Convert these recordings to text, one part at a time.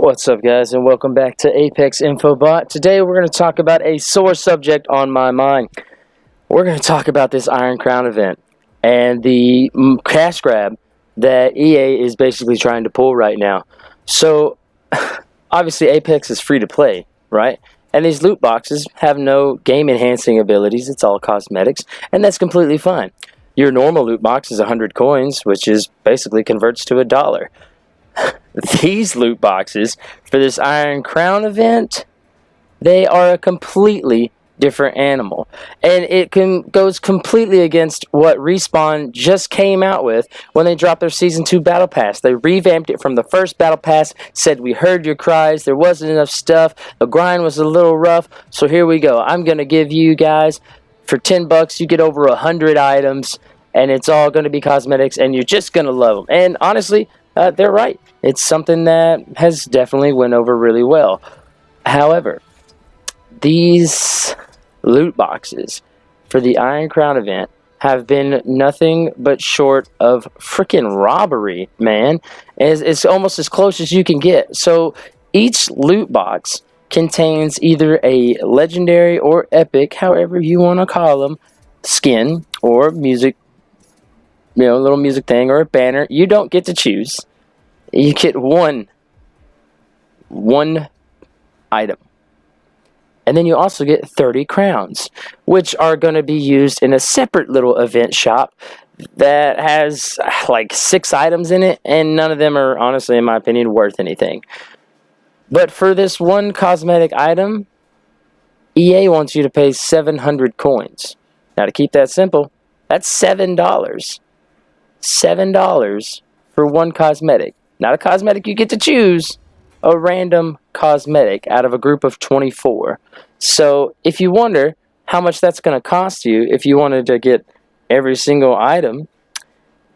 What's up, guys, and welcome back to Apex Infobot. Today we're going to talk about a sore subject on my mind. We're going to talk about this Iron Crown event and the cash grab that EA is basically trying to pull right now. So, obviously Apex is free to play, right? And these loot boxes have no game-enhancing abilities. It's all cosmetics, and that's completely fine. Your normal loot box is 100 coins, which is basically converts to $1. These loot boxes for this Iron Crown event, they are a completely different animal. And it goes completely against what Respawn just came out with when they dropped their Season 2 Battle Pass. They revamped it from the first Battle Pass, said we heard your cries, there wasn't enough stuff, the grind was a little rough, so here we go. I'm going to give you guys, for $10, you get over 100 items, and it's all going to be cosmetics, and you're just going to love them. And honestly, they're right. It's something that has definitely went over really well. However, these loot boxes for the Iron Crown event have been nothing but short of freaking robbery, man. It's almost as close as you can get. So each loot box contains either a legendary or epic, however you want to call them, skin or music, a little music thing or a banner. You don't get to choose. You get one item. And then you also get 30 crowns, which are going to be used in a separate little event shop that has like 6 items in it, and none of them are, honestly, in my opinion, worth anything. But for this one cosmetic item, EA wants you to pay 700 coins. Now, to keep that simple, that's $7. $7 for one cosmetic. Not a cosmetic you get to choose, a random cosmetic out of a group of 24. So if you wonder how much that's going to cost you if you wanted to get every single item,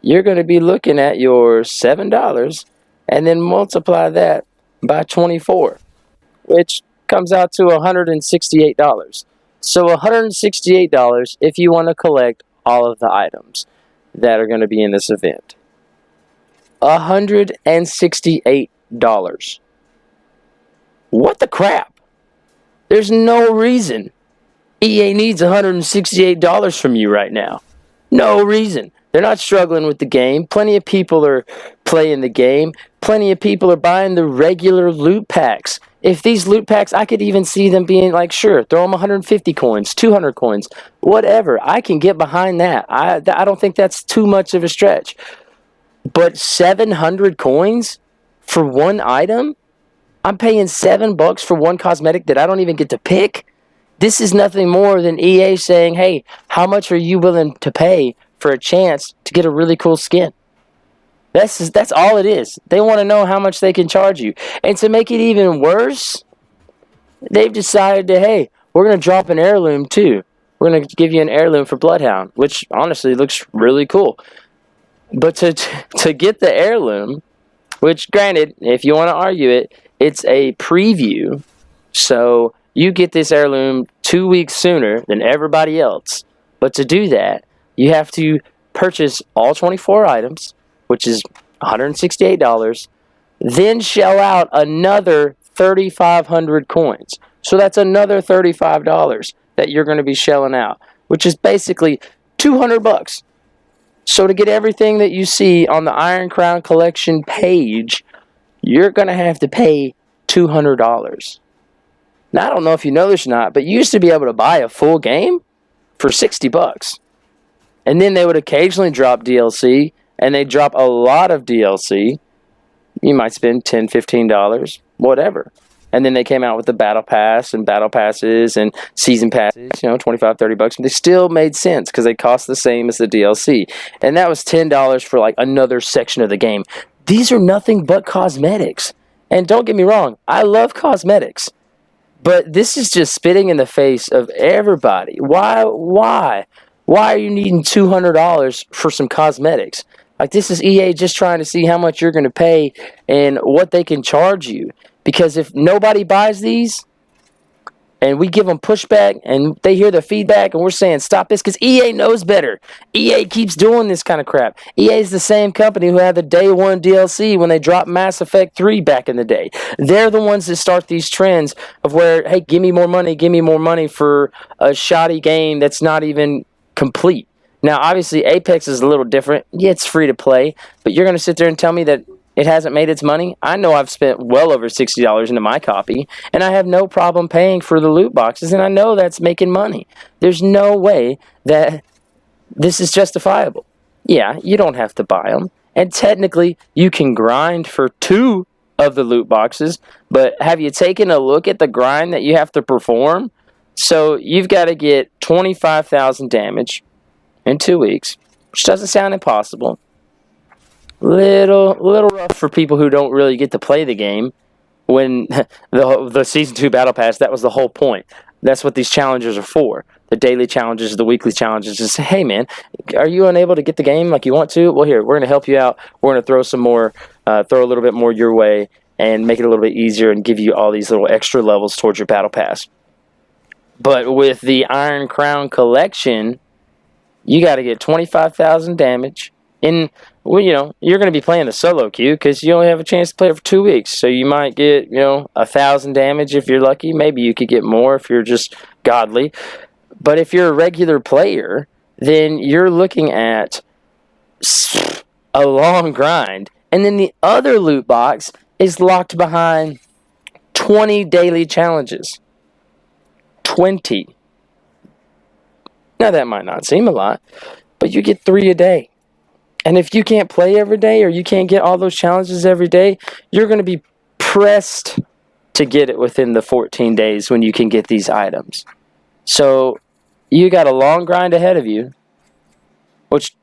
you're going to be looking at your $7 and then multiply that by 24, which comes out to $168. So $168 if you want to collect all of the items that are going to be in this event. $168. What the crap? There's no reason EA needs $168 from you right now. No reason. They're not struggling with the game. Plenty of people are playing the game. Plenty of people are buying the regular loot packs. If these loot packs, I could even see them being like, sure, throw them 150 coins, 200 coins, whatever. I can get behind that. I don't think that's too much of a stretch. But 700 coins for one item? I'm paying $7 for one cosmetic that I don't even get to pick? This is nothing more than EA saying, hey, how much are you willing to pay for a chance to get a really cool skin? That's all it is. They want to know how much they can charge you. And to make it even worse, they've decided to, hey, we're going to drop an heirloom too. We're going to give you an heirloom for Bloodhound, which honestly looks really cool. But to get the heirloom, which granted, if you want to argue it, it's a preview. So you get this heirloom 2 weeks sooner than everybody else. But to do that, you have to purchase all 24 items, which is $168, then shell out another 3,500 coins. So that's another $35 that you're going to be shelling out, which is basically $200. So to get everything that you see on the Iron Crown Collection page, you're going to have to pay $200. Now, I don't know if you know this or not, but you used to be able to buy a full game for $60. And then they would occasionally drop DLC, and they drop a lot of DLC. You might spend $10, $15, whatever. And then they came out with the Battle Pass and Battle Passes and Season Passes, $25, $30. But they still made sense because they cost the same as the DLC. And that was $10 for like another section of the game. These are nothing but cosmetics. And don't get me wrong, I love cosmetics. But this is just spitting in the face of everybody. Why? Why are you needing $200 for some cosmetics? Like, this is EA just trying to see how much you're going to pay and what they can charge you. Because if nobody buys these, and we give them pushback, and they hear the feedback, and we're saying stop this because EA knows better. EA keeps doing this kind of crap. EA is the same company who had the day one DLC when they dropped Mass Effect 3 back in the day. They're the ones that start these trends of where, hey, give me more money for a shoddy game that's not even complete. Now, obviously, Apex is a little different. Yeah, it's free to play, but you're going to sit there and tell me that it hasn't made its money? I know I've spent well over $60 into my copy, and I have no problem paying for the loot boxes, and I know that's making money. There's no way that this is justifiable. Yeah, you don't have to buy them, and technically, you can grind for 2 of the loot boxes, but have you taken a look at the grind that you have to perform? So, you've got to get 25,000 damage in 2 weeks, which doesn't sound impossible. Little rough for people who don't really get to play the game. When the Season 2 Battle Pass, that was the whole point. That's what these challenges are for. The daily challenges, the weekly challenges. Just say, hey man, are you unable to get the game like you want to? Well, here, we're going to help you out. We're going to throw a little bit more your way and make it a little bit easier and give you all these little extra levels towards your Battle Pass. But with the Iron Crown Collection, you got to get 25,000 damage. And, well, you're going to be playing the solo queue because you only have a chance to play it for 2 weeks. So you might get, 1,000 damage if you're lucky. Maybe you could get more if you're just godly. But if you're a regular player, then you're looking at a long grind. And then the other loot box is locked behind 20 daily challenges. 20. Now, that might not seem a lot, but you get 3 a day. And if you can't play every day or you can't get all those challenges every day, you're going to be pressed to get it within the 14 days when you can get these items. So you got a long grind ahead of you, which,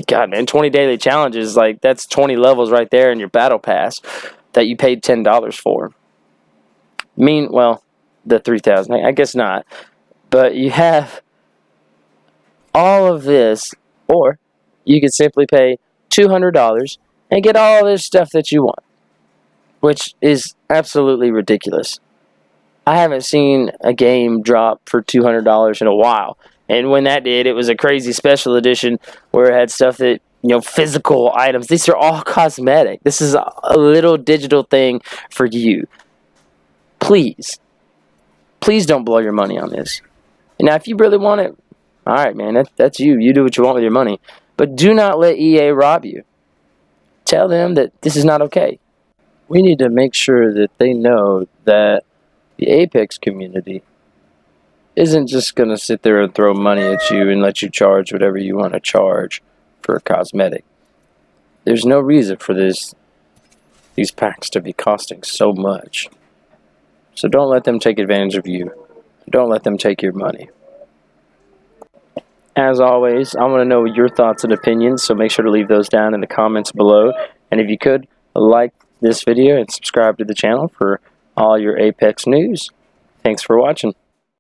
God, man, 20 daily challenges, like that's 20 levels right there in your battle pass that you paid $10 for. Well, the 3,000, I guess not. But you have all of this, or you could simply pay $200 and get all this stuff that you want, which is absolutely ridiculous. I haven't seen a game drop for $200 in a while. And when that did, it was a crazy special edition where it had stuff that, physical items. These are all cosmetic. This is a little digital thing for you. Please don't blow your money on this. Now, if you really want it, all right, man, that's you. You do what you want with your money. But do not let EA rob you. Tell them that this is not okay. We need to make sure that they know that the Apex community isn't just going to sit there and throw money at you and let you charge whatever you want to charge for a cosmetic. There's no reason for these packs to be costing so much. So don't let them take advantage of you. Don't let them take your money. As always, I want to know your thoughts and opinions, so make sure to leave those down in the comments below. And if you could, like this video and subscribe to the channel for all your Apex news. Thanks for watching.